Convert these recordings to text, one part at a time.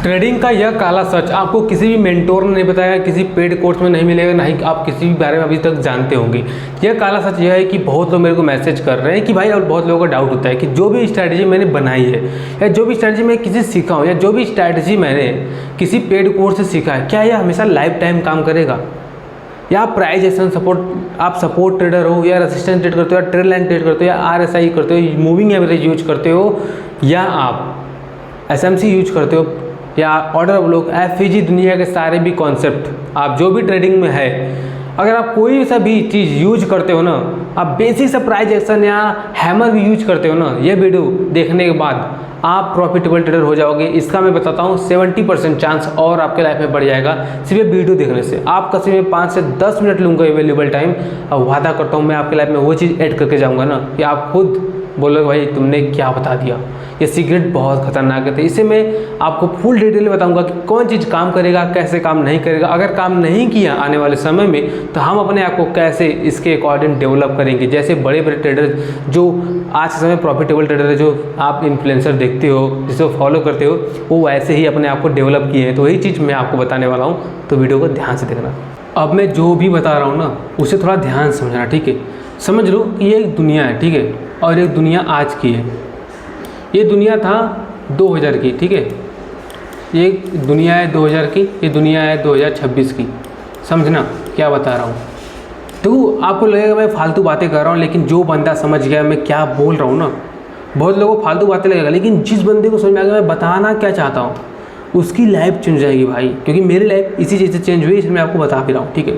Trading का यह काला सच आपको किसी भी मेंटोर ने नहीं बताया, किसी पेड कोर्स में नहीं मिलेगा, ना ही आप किसी भी बारे में अभी तक जानते होंगे। यह काला सच यह है कि बहुत लोग मेरे को मैसेज कर रहे हैं कि भाई, और बहुत लोगों को डाउट होता है कि जो भी स्ट्रैटेजी मैंने बनाई है या जो भी स्ट्रैटेजी मैं किसी से सीखा हूँ या जो भी स्ट्रैटेजी मैंने किसी पेड कोर्स से सीखा है, क्या यह हमेशा लाइफ टाइम काम करेगा? या आप प्राइस एक्शन सपोर्ट, आप सपोर्ट ट्रेडर हो या रेजिस्टेंस ट्रेड करते हो या ट्रेड लाइन ट्रेड करते हो या RSI करते हो, मूविंग एवरेज यूज करते हो या आप SMC यूज करते हो या ऑर्डर ब्लॉक, FVG, दुनिया के सारे भी कॉन्सेप्ट आप जो भी ट्रेडिंग में है, अगर आप कोई सा भी चीज़ यूज करते हो ना, आप बेसिक सा प्राइस एक्शन या हैमर भी यूज करते हो ना, ये वीडियो देखने के बाद आप प्रॉफिटेबल ट्रेडर हो जाओगे। इसका मैं बताता हूँ 70% चांस और आपके लाइफ में बढ़ जाएगा सिर्फ ये वीडियो देखने से। आपका सिर्फ 5 से 10 मिनट लूँगा अवेलेबल टाइम, और वादा करता हूँ मैं आपके लाइफ में वो चीज़ ऐड करके जाऊँगा ना कि आप खुद बोलोगे भाई तुमने क्या बता दिया, ये सीक्रेट बहुत खतरनाक है। इससे मैं आपको फुल डिटेल बताऊंगा कि कौन चीज़ काम करेगा, कैसे काम नहीं करेगा। अगर काम नहीं किया आने वाले समय में तो हम अपने आप को कैसे इसके अकॉर्डिंग डेवलप करेंगे। जैसे बड़े बड़े ट्रेडर जो आज के समय प्रॉफिटेबल ट्रेडर है, जो आप इन्फ्लुएंसर देखते हो, जिसे फॉलो करते हो, वो वैसे ही अपने आप को डेवलप किए हैं। तो वही चीज़ मैं आपको बताने वाला हूँ, तो वीडियो को ध्यान से देखना। अब मैं जो भी बता रहा हूँ ना, उसे थोड़ा ध्यान से समझना, ठीक है? समझ लो कि ये एक दुनिया है, ठीक है, और एक दुनिया आज की है। ये दुनिया था 2000 की, ठीक है, ये दुनिया है 2000 की, ये दुनिया है 2026 की। समझना क्या बता रहा हूँ। तो आपको लगेगा मैं फालतू बातें कर रहा हूँ, लेकिन जो बंदा समझ गया मैं क्या बोल रहा हूँ ना, बहुत लोगों को फालतू बातें लगेगा, लेकिन जिस बंदे को समझ में आ गया मैं बताना क्या चाहता हूँ, उसकी लाइफ चेंज जाएगी भाई। क्योंकि मेरी लाइफ इसी चीज़ से चेंज हुई, इसलिए मैं आपको बता भी रहा हूँ, ठीक है।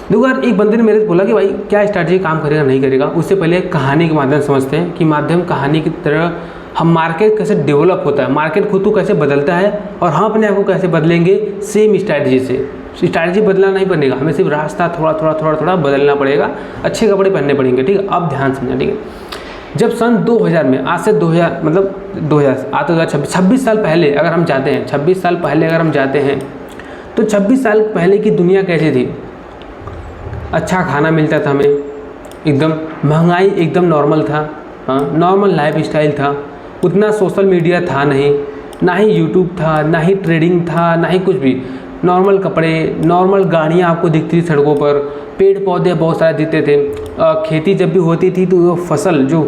देखो यार, एक बंदे ने मेरे से बोला कि भाई क्या स्ट्रैटेजी काम करेगा नहीं करेगा। उससे पहले कहानी के माध्यम समझते हैं कि माध्यम कहानी की तरह हम मार्केट कैसे डेवलप होता है, मार्केट खुद को कैसे बदलता है, और हम अपने आप को कैसे बदलेंगे सेम स्ट्रैटेजी से। स्ट्रैटेजी बदलना नहीं पड़ेगा, हमें सिर्फ रास्ता थोड़ा बदलना पड़ेगा, अच्छे कपड़े पहनने पड़ेंगे, ठीक है। अब ध्यान समझना, ठीक है। जब सन 2000 में, आज से 2000 मतलब 2000 आज तो 26 साल पहले अगर हम जाते हैं, 26 साल पहले अगर हम जाते हैं, तो 26 साल पहले की दुनिया कैसी थी? अच्छा खाना मिलता था हमें, एकदम महंगाई एकदम नॉर्मल था, हाँ, नॉर्मल लाइफ स्टाइल था, उतना सोशल मीडिया था नहीं, ना ही यूट्यूब था, ना ही ट्रेडिंग था, ना ही कुछ भी। नॉर्मल कपड़े, नॉर्मल गाड़ियाँ आपको दिखती थी सड़कों पर, पेड़ पौधे बहुत सारे दिखते थे। खेती जब भी होती थी तो वो फसल जो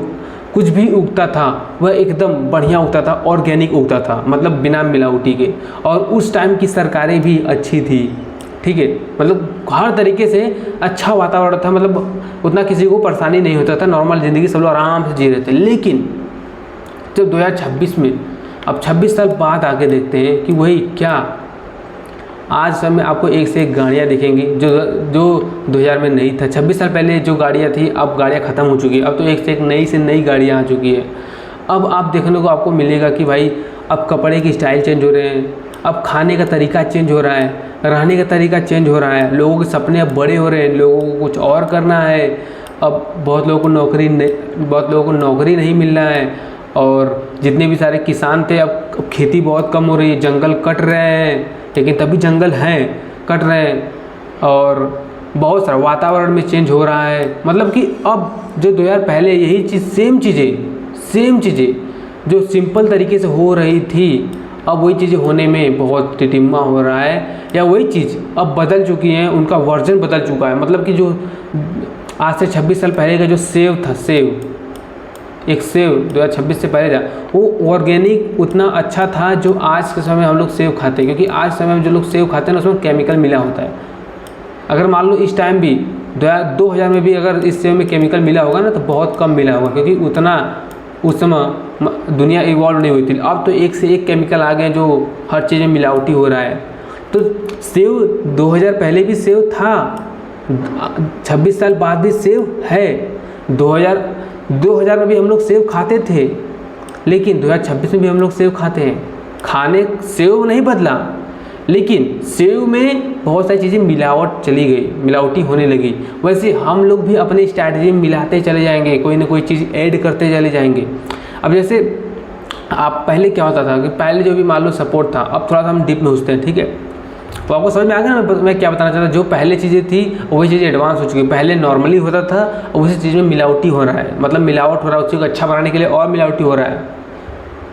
कुछ भी उगता था वह एकदम बढ़िया उगता था, ऑर्गेनिक उगता था, मतलब बिना मिलावटी के। और उस टाइम की सरकारें भी अच्छी थी, ठीक है, मतलब हर तरीके से अच्छा वातावरण था, मतलब उतना किसी को परेशानी नहीं होता था, नॉर्मल ज़िंदगी सब लोग आराम से जी रहे थे। लेकिन जब 2026 में, अब 26 साल बाद आके देखते हैं कि वही क्या, आज समय आपको एक से एक गाड़ियाँ दिखेंगी जो 2000 में नहीं था। 26 साल पहले जो गाड़ियाँ थी, अब गाड़ियाँ ख़त्म हो चुकी है, अब तो एक से एक नई से नई गाड़ियाँ आ चुकी है। अब आप देखने को आपको मिलेगा कि भाई अब कपड़े की स्टाइल चेंज हो रहे हैं, अब खाने का तरीका चेंज हो रहा है, रहने का तरीका चेंज हो रहा है, लोगों के सपने अब बड़े हो रहे हैं, लोगों को कुछ और करना है। अब बहुत लोगों को नौकरी नहीं मिल रहा है, और जितने भी सारे किसान थे अब खेती बहुत कम हो रही है, जंगल कट रहे हैं, लेकिन तभी जंगल हैं, कट रहे हैं, और बहुत सारा वातावरण में चेंज हो रहा है। मतलब कि अब जो 2000 पहले यही चीज़ सेम चीज़ें जो सिंपल तरीके से हो रही थी, अब वही चीज़ें होने में बहुत टिटिम्मा हो रहा है, या वही चीज़ अब बदल चुकी हैं, उनका वर्जन बदल चुका है। मतलब कि जो आज से 26 साल पहले का जो सेव था, एक सेव 2026 से पहले था, वो ऑर्गेनिक उतना अच्छा था जो आज के समय हम लोग सेव खाते हैं। क्योंकि आज समय में जो लोग सेव खाते हैं ना, उसमें केमिकल मिला होता है। अगर मान लो इस टाइम भी 2000 में भी अगर इस सेव में केमिकल मिला होगा ना, तो बहुत कम मिला होगा, क्योंकि उतना उस समय दुनिया इवॉल्व नहीं हुई थी। अब तो एक से एक केमिकल आ गए जो हर चीज़ में मिलावटी हो रहा है। तो सेव 2000 पहले भी सेव था, 26 साल बाद भी सेव है। 2000 में भी हम लोग सेव खाते थे, लेकिन 2026 में भी हम लोग सेव खाते हैं। खाने सेव नहीं बदला, लेकिन सेव में बहुत सारी चीज़ें मिलावट चली गई, मिलावटी होने लगी। वैसे हम लोग भी अपनी स्ट्रैटेजी में मिलाते चले जाएंगे, कोई ना कोई चीज़ ऐड करते चले जाएंगे। अब जैसे आप पहले क्या होता था कि पहले जो भी मान लो सपोर्ट था, अब थोड़ा सा हम डीप में घुसते हैं, ठीक है। तो आपको समझ में आ गया ना मैं क्या बताना चाहता था। जो पहले चीज़ें थी वही चीज़ें एडवांस हो चुकी है। पहले नॉर्मली होता था, और उसी चीज़ में मिलावटी हो रहा है, मतलब मिलावट हो रहा है, उस चीज़ को अच्छा बनाने के लिए और मिलावटी हो रहा है।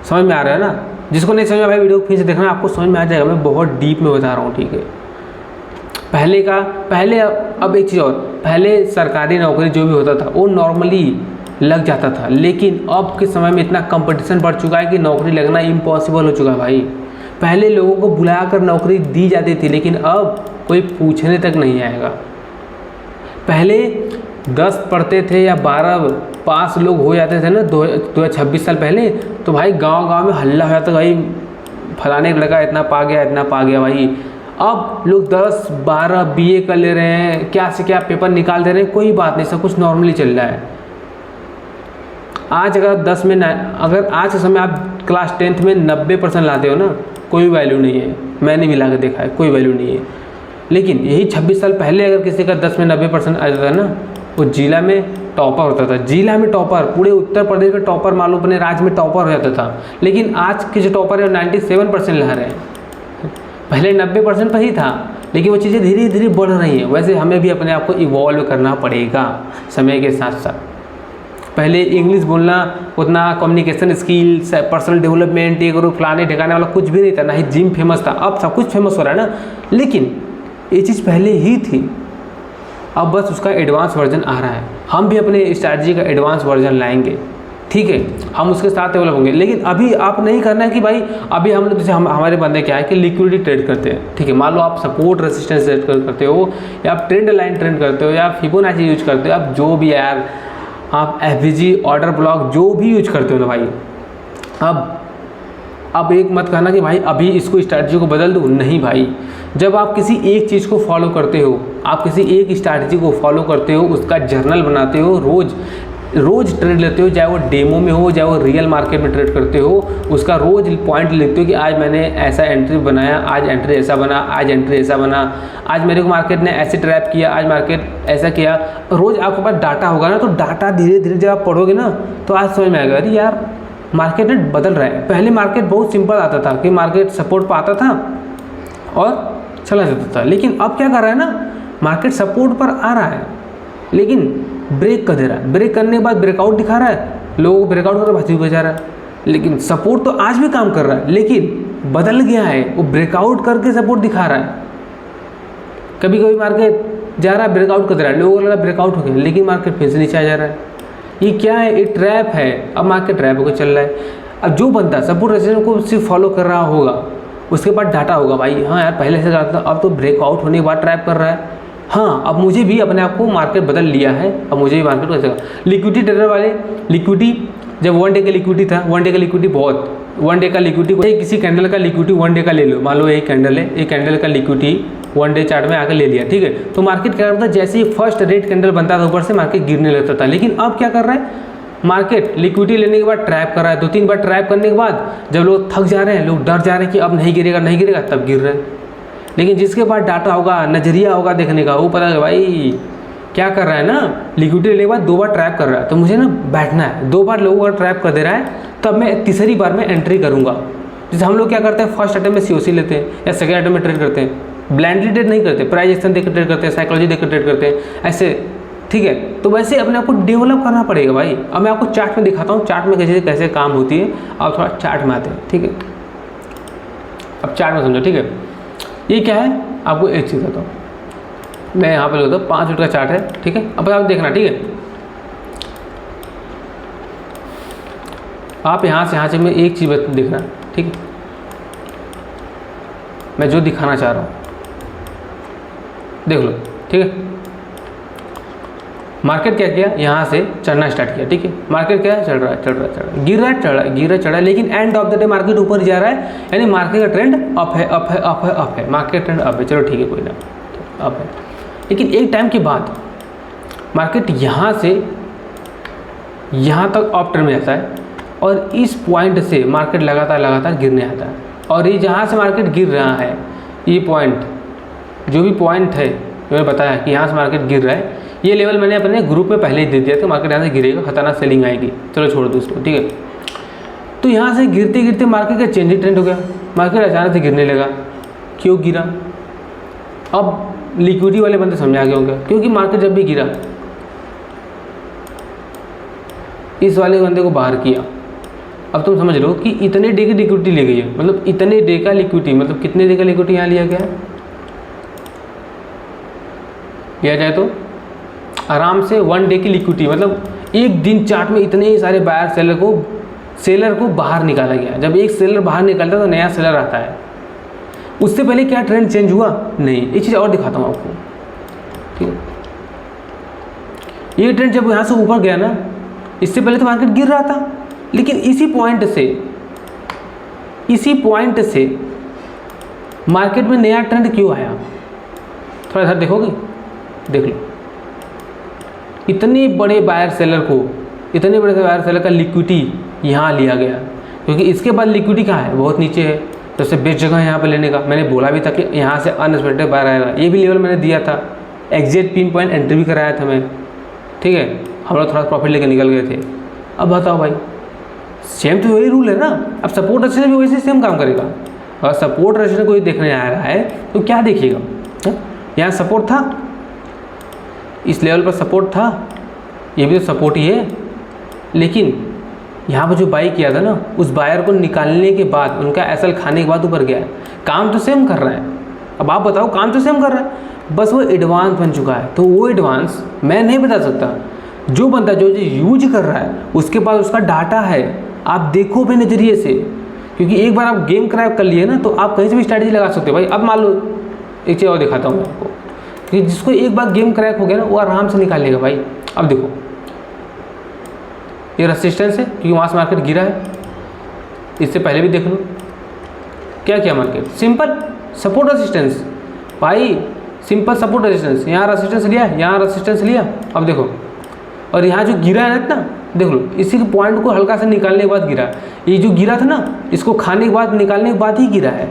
समझ में आ रहा है ना? जिसको नहीं समझ में भाई वीडियो को फिर से देखना, आपको समझ में आ जाएगा, मैं बहुत डीप में बता रहा हूँ, ठीक है। पहले अब एक चीज़ और, पहले सरकारी नौकरी जो भी होता था वो नॉर्मली लग जाता था, लेकिन अब के समय में इतना कंपटीशन बढ़ चुका है कि नौकरी लगना इम्पॉसिबल हो चुका है भाई। पहले लोगों को बुलाकर नौकरी दी जाती थी, लेकिन अब कोई पूछने तक नहीं आएगा। पहले 10 पढ़ते थे या 12 पास लोग हो जाते थे ना 26 साल पहले, तो भाई गांव में हल्ला हो जाता, भाई फलाने लड़का इतना पा गया भाई। अब लोग 10 12 BA कर ले रहे हैं, क्या से क्या पेपर निकाल दे रहे हैं, कोई बात नहीं, सब कुछ नॉर्मली चल रहा है। आज अगर 10 में अगर आज के समय आप क्लास 10th में 90% लाते हो ना, कोई वैल्यू नहीं है, मैंने भी ला के देखा है, कोई वैल्यू नहीं है। लेकिन यही 26 साल पहले अगर किसी का 10 में 90% आ जाता है ना, वो जिला में टॉपर होता था, जिला में टॉपर, पूरे उत्तर प्रदेश में टॉपर, मालूम अपने राज्य में टॉपर हो जाता था। लेकिन आज के जो टॉपर है 97% ला रहे हैं, पहले 90% पर ही था। लेकिन वो चीज़ें धीरे धीरे बढ़ रही हैं। वैसे हमें भी अपने आप को इवॉल्व करना पड़ेगा समय के साथ साथ। पहले इंग्लिश बोलना, उतना कम्युनिकेशन स्किल्स, पर्सनल डेवलपमेंट, ये करो फलाने ठिकाने वाला कुछ भी नहीं था, ना ही जिम फेमस था। अब सब कुछ फेमस हो रहा है ना, लेकिन ये चीज़ पहले ही थी, अब बस उसका एडवांस वर्जन आ रहा है। हम भी अपने स्ट्रैटेजी का एडवांस वर्जन लाएंगे, ठीक है, हम उसके साथ डेवलप होंगे। लेकिन अभी आप नहीं करना है कि भाई अभी हम लोग, जैसे हमारे बंदे क्या है कि लिक्विडिटी ट्रेड करते हैं, ठीक है, मान लो आप सपोर्ट रेसिस्टेंस ट्रेड करते हो, या आप ट्रेंड लाइन ट्रेड करते हो, या फिबोनाची यूज करते हो, आप जो भी यार आप FVG ऑर्डर ब्लॉक जो भी यूज करते हो ना भाई, अब एक मत कहना कि भाई अभी इसको स्ट्रैटेजी को बदल दूँ, नहीं भाई। जब आप किसी एक चीज़ को फॉलो करते हो, आप किसी एक स्ट्रैटेजी को फॉलो करते हो, उसका जर्नल बनाते हो, रोज़ ट्रेड लेते हो, चाहे वो डेमो में हो, चाहे वो रियल मार्केट में ट्रेड करते हो, उसका रोज़ पॉइंट लिखते हो कि आज मैंने ऐसा एंट्री बनाया, आज एंट्री ऐसा बना, आज एंट्री ऐसा बना, आज मेरे को मार्केट ने ऐसे ट्रैप किया, आज मार्केट ऐसा किया। रोज़ आपके पास डाटा होगा ना, तो डाटा धीरे धीरे जब आप पढ़ोगे ना, तो आज समझ में आएगा अरे यार मार्केट बदल रहा है। पहले मार्केट बहुत सिंपल आता था कि मार्केट सपोर्ट पर आता था और चला जाता था, लेकिन अब क्या कर रहा है ना, मार्केट सपोर्ट पर आ रहा है लेकिन ब्रेक कर दे रहा है, ब्रेक करने के बाद ब्रेकआउट दिखा रहा है, लोगों को ब्रेकआउट कर भाजी हो जा रहा है। लेकिन सपोर्ट तो आज भी काम कर रहा है, लेकिन बदल गया है, वो ब्रेकआउट करके सपोर्ट दिखा रहा है। कभी कभी मार्केट जा रहा है, ब्रेकआउट कर दे रहा है, लोगों को लगा ब्रेकआउट हो गया, लेकिन मार्केट फिर से नीचे आ जा रहा है। ये क्या है, ये ट्रैप है। अब मार्केट ट्रैप होकर चल रहा है। अब जो बंदा सपोर्ट रेजिस्टेंस को सिर्फ फॉलो कर रहा होगा, उसके बाद डाटा होगा भाई, हाँ यार पहले से जाता था, अब तो ब्रेकआउट होने के बाद ट्रैप कर रहा है, हाँ अब मुझे भी अपने आप को मार्केट बदल लिया है, अब मुझे भी मार्केट कैसे। लिक्विडिटी ट्रेडर वाले, लिक्विडिटी जब 1 डे का लिक्विडिटी था, 1 डे का लिक्विडिटी बहुत, 1 डे का लिक्विडिटी, किसी कैंडल का लिक्विडिटी 1 डे का ले लो, मान लो एक कैंडल है, एक कैंडल का लिक्विडिटी 1 डे चार्ट में आकर ले लिया, ठीक है, तो मार्केट क्या करता था, जैसे ही फर्स्ट रेड कैंडल बनता था ऊपर से मार्केट गिरने लगता था। लेकिन अब क्या कर रहा है, मार्केट लिक्विडिटी लेने के बाद ट्रैप कर रहा है, 2-3 बार ट्रैप करने के बाद जब लोग थक जा रहे हैं, लोग डर जा रहे हैं कि अब नहीं गिरेगा, तब गिर रहे हैं। लेकिन जिसके पास डाटा होगा, नज़रिया होगा देखने का, वो पता है भाई क्या कर रहा है ना, लिक्विडिटी लेने के बाद 2 बार ट्रैप कर रहा है, तो मुझे ना बैठना है, 2 बार लोगों का ट्रैप कर दे रहा है, तब मैं तीसरी बार में एंट्री करूँगा। जैसे हम लोग क्या करते हैं, फर्स्ट अटेम्प्ट में COC लेते हैं या सेकेंड अटेम्प्ट में ट्रेड करते हैं, ब्लाइंडली ट्रेड नहीं करते, प्राइस एक्शन देकर ट्रेड करते हैं, साइकोलॉजी देकर ट्रेड करते हैं, ऐसे, ठीक है। तो वैसे अपने आप को डेवलप करना पड़ेगा भाई। अब मैं आपको चार्ट में दिखाता हूँ, चार्ट में कैसे काम होती है। आप थोड़ा चार्ट में आते हैं, ठीक है, अब चार्ट में समझो, ठीक है। ये क्या है, आपको एक चीज़ बताता हूँ, मैं यहाँ पे लेता हूँ, 5 मिनट का चार्ट है, ठीक है। अब आप देखना, ठीक है, आप यहाँ से मैं एक चीज़ देखना, ठीक है, मैं जो दिखाना चाह रहा हूँ देख लो, ठीक है। मार्केट क्या किया, यहाँ से चढ़ना स्टार्ट किया, ठीक है, मार्केट क्या है, चढ़ रहा है, गिर रहा है, लेकिन end of the day market ऊपर जा रहा है, यानी मार्केट का ट्रेंड अप है, मार्केट ट्रेंड अप है, चलो ठीक है, कोई ना, अप है। लेकिन एक टाइम के बाद मार्केट यहाँ से यहाँ तक अप ट्रेंड में जाता है, और इस पॉइंट से मार्केट लगातार गिरने आता है, और ये जहाँ से मार्केट गिर रहा है, ये पॉइंट, जो भी पॉइंट है जो मैंने बताया कि यहाँ से मार्केट गिर रहा है, ये लेवल मैंने अपने ग्रुप में पहले ही दे दिया था, मार्केट यहाँ से गिरेगा, खतरनाक सेलिंग आएगी, चलो छोड़ दो उसको, ठीक है। तो यहाँ से गिरते मार्केट का चेंज ट्रेंड हो गया, मार्केट अचानक से गिरने लगा। क्यों गिरा, अब लिक्विडिटी वाले बंदे समझा गए होंगे, क्योंकि मार्केट जब भी गिरा, इस वाले बंदे को बाहर किया, अब तुम समझ लो कि इतने डे की लिक्विडिटी ली गई है, मतलब इतने डे का लिक्विडिटी, मतलब कितने डे का लिक्विडिटी यहाँ लिया गया है, लिया जाए तो आराम से 1 डे की लिक्विडिटी, मतलब एक दिन चार्ट में इतने सारे बायर सेलर को बाहर निकाला गया। जब एक सेलर बाहर निकलता है तो नया सेलर आता है। उससे पहले क्या ट्रेंड चेंज हुआ? नहीं। एक चीज़ और दिखाता हूँ आपको, ठीक है। ये ट्रेंड जब यहाँ से ऊपर गया ना, इससे पहले तो मार्केट गिर रहा था, लेकिन इसी पॉइंट से मार्केट में नया ट्रेंड क्यों आया? थोड़ा इधर देखोगे, देख लो। इतने बड़े बायर सेलर का लिक्विडिटी यहाँ लिया गया, क्योंकि इसके बाद लिक्विडिटी कहाँ है? बहुत नीचे है। तो सबसे बेस्ट जगह है यहाँ पे लेने का। मैंने बोला भी था कि यहाँ से अनएक्सपेक्टेड बायर आएगा। ये भी लेवल मैंने दिया था, एग्जैक्ट पिन पॉइंट एंट्री भी कराया था मैं, ठीक है। हम लोग थोड़ा प्रॉफिट लेकर निकल गए थे। अब बताओ भाई, सेम तो वही रूल है ना। अब सपोर्ट रेजिस्टेंस भी वैसे सेम काम करेगा। और सपोर्ट रेजिस्टेंस कोई देखने आ रहा है तो क्या देखिएगा? यहाँ सपोर्ट था, इस लेवल पर सपोर्ट था, ये भी तो सपोर्ट ही है। लेकिन यहाँ पर जो बाई किया था ना, उस बायर को निकालने के बाद, उनका एसएल खाने के बाद ऊपर गया है। काम तो सेम कर रहा है। अब आप बताओ, काम तो सेम कर रहा है, बस वो एडवांस बन चुका है। तो वो एडवांस मैं नहीं बता सकता। जो बंदा जो यूज कर रहा है उसके पास उसका डाटा है, आप देखो भी नज़रिए से। क्योंकि एक बार आप गेम क्रैक कर लिए ना, तो आप कहीं से भी स्ट्रैटेजी लगा सकते हो भाई। अब मान लो एक चीज़ और दिखाता हूँ मैं आपको, कि जिसको एक बार गेम क्रैक हो गया ना, वो आराम से निकाल लेगा भाई। अब देखो, ये रेसिस्टेंस है क्योंकि वहाँ से मार्केट गिरा है। इससे पहले भी देख लो क्या किया मार्केट, सिंपल सपोर्ट रेसिस्टेंस भाई, सिंपल सपोर्ट रेजिस्टेंस। यहाँ रेजिस्टेंस लिया, यहाँ रेजिस्टेंस लिया। अब देखो, और यहाँ जो गिरा है ना इतना, देख लो, इसी के पॉइंट को हल्का से निकालने के बाद गिरा। ये जो गिरा था ना, इसको खाने के बाद, निकालने के बाद ही गिरा है।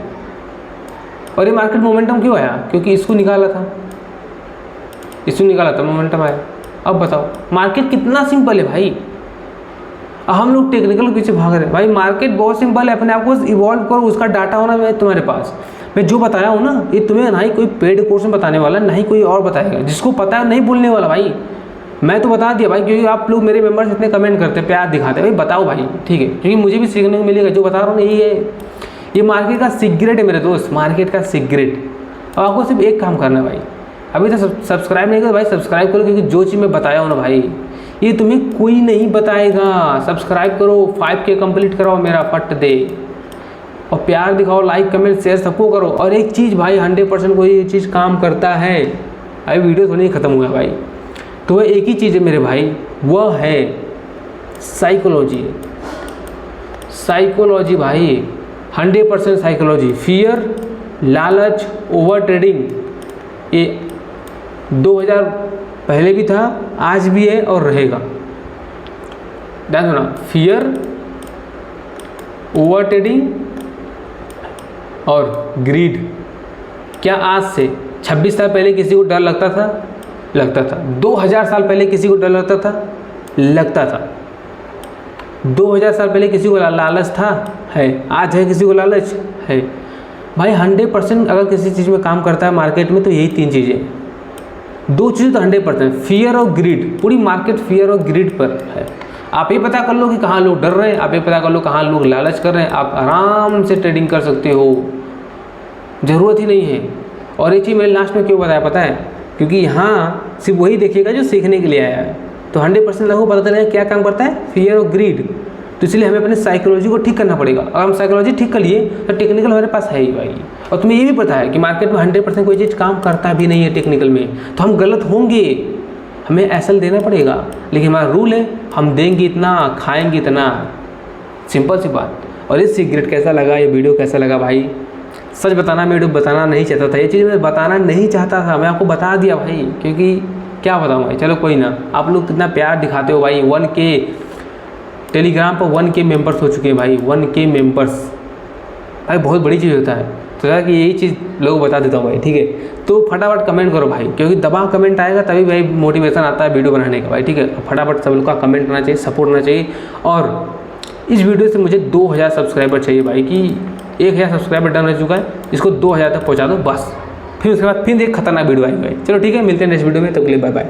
और ये मार्केट मोमेंटम क्यों आया? क्योंकि इसको निकाला था, मोमेंटम आया। अब बताओ, मार्केट कितना सिंपल है भाई। हम लोग टेक्निकल के पीछे भाग रहे हैं भाई। मार्केट बहुत सिंपल है, अपने आप को इवॉल्व करो, उसका डाटा होना है तुम्हारे पास। मैं जो बताया हूँ ना, ये तुम्हें ना ही कोई पेड कोर्स में बताने वाला, ना ही कोई और बताएगा। जिसको पता है नहीं बोलने वाला भाई। मैं तो बता दिया भाई, क्योंकि आप लोग मेरे मेंबर्स इतने कमेंट करते हैं, प्यार दिखाते हैं भाई, बताओ भाई, ठीक है। क्योंकि मुझे भी सीखने को मिलेगा, जो बता रहा हूँ यही है। ये मार्केट का सीक्रेट है मेरे दोस्त, मार्केट का सीक्रेट। और आपको सिर्फ एक काम करना है भाई, अभी तो सब्सक्राइब नहीं करो भाई, सब्सक्राइब करो। क्योंकि जो चीज़ मैं बताया हूँ ना भाई, ये तुम्हें कोई नहीं बताएगा। सब्सक्राइब करो, 5K कंप्लीट कराओ मेरा, फट दे। और प्यार दिखाओ, लाइक कमेंट शेयर सबको करो। और एक चीज़ भाई, 100% कोई ये चीज़ काम करता है। अभी वीडियो तो नहीं ख़त्म हुआ भाई, तो वह एक ही चीज़ है मेरे भाई, वह है साइकोलॉजी। साइकोलॉजी भाई, 100% साइकोलॉजी। फियर, लालच, ओवर ट्रेडिंग, ये 2000 पहले भी था, आज भी है और रहेगा। ध्यान सुना, फियर, ओवर ट्रेडिंग और ग्रीड। क्या आज से 26 साल पहले किसी को डर लगता था? 2000 साल पहले किसी को डर लगता था? 2000 साल पहले किसी को लालच था? है। आज है किसी को लालच? है भाई। 100% अगर किसी चीज़ में काम करता है मार्केट में, तो यही 3 चीज़ें, 2 चीज़ें तो 100%, फियर और ग्रीड। पूरी मार्केट फियर और ग्रीड पर है। आप ये पता कर लो कि कहाँ लोग डर रहे हैं, आप ये पता कर लो कहाँ लोग लालच कर रहे हैं, आप आराम से ट्रेडिंग कर सकते हो, ज़रूरत ही नहीं है। और ये चीज़ मैंने लास्ट में क्यों बताया पता है? क्योंकि यहाँ सिर्फ वही देखिएगा जो सीखने के लिए आया है। तो 100% लोगों को पता चलेगा क्या काम करता है, फियर और ग्रीड। तो इसलिए हमें अपने साइकोलॉजी को ठीक करना पड़ेगा। अगर हम साइकोलॉजी ठीक कर लिए तो टेक्निकल हमारे पास है ही भाई। और तुम्हें ये भी पता है कि मार्केट में 100% कोई चीज़ काम करता भी नहीं है टेक्निकल में, तो हम गलत होंगे, हमें एसएल देना पड़ेगा। लेकिन हमारा रूल है, हम देंगे इतना, खाएंगे इतना, सिंपल सी बात। और ये सीक्रेट कैसा लगा, ये वीडियो कैसा लगा भाई? सच बताना, मैं वीडियो बताना नहीं चाहता था, ये चीज़ मैं बताना नहीं चाहता था, मैं आपको बता दिया भाई। क्योंकि क्या बताऊँ भाई, चलो कोई ना। आप लोग कितना प्यार दिखाते हो भाई। 1K टेलीग्राम पर 1K मेंबर्स हो चुके हैं भाई, 1K मेंबर्स भाई, बहुत बड़ी चीज़ होता है। तो यार कि यही चीज़ लोगों को बता देता हूँ भाई, ठीक है। तो फटाफट कमेंट करो भाई, क्योंकि दबा कमेंट आएगा तभी भाई मोटिवेशन आता है वीडियो बनाने का भाई, ठीक है। फटाफट सब लोग का कमेंट आना चाहिए, सपोर्ट होना चाहिए। और इस वीडियो से मुझे 2000 सब्सक्राइबर चाहिए भाई, कि 1000 सब्सक्राइबर डन हो चुका है, इसको 2000 तक पहुँचा दो बस। फिर उसके बाद फिर एक खतरनाक वीडियो आएगी भाई। चलो ठीक है, मिलते हैं नेक्स्ट वीडियो में, तब के लिए बाय बाय।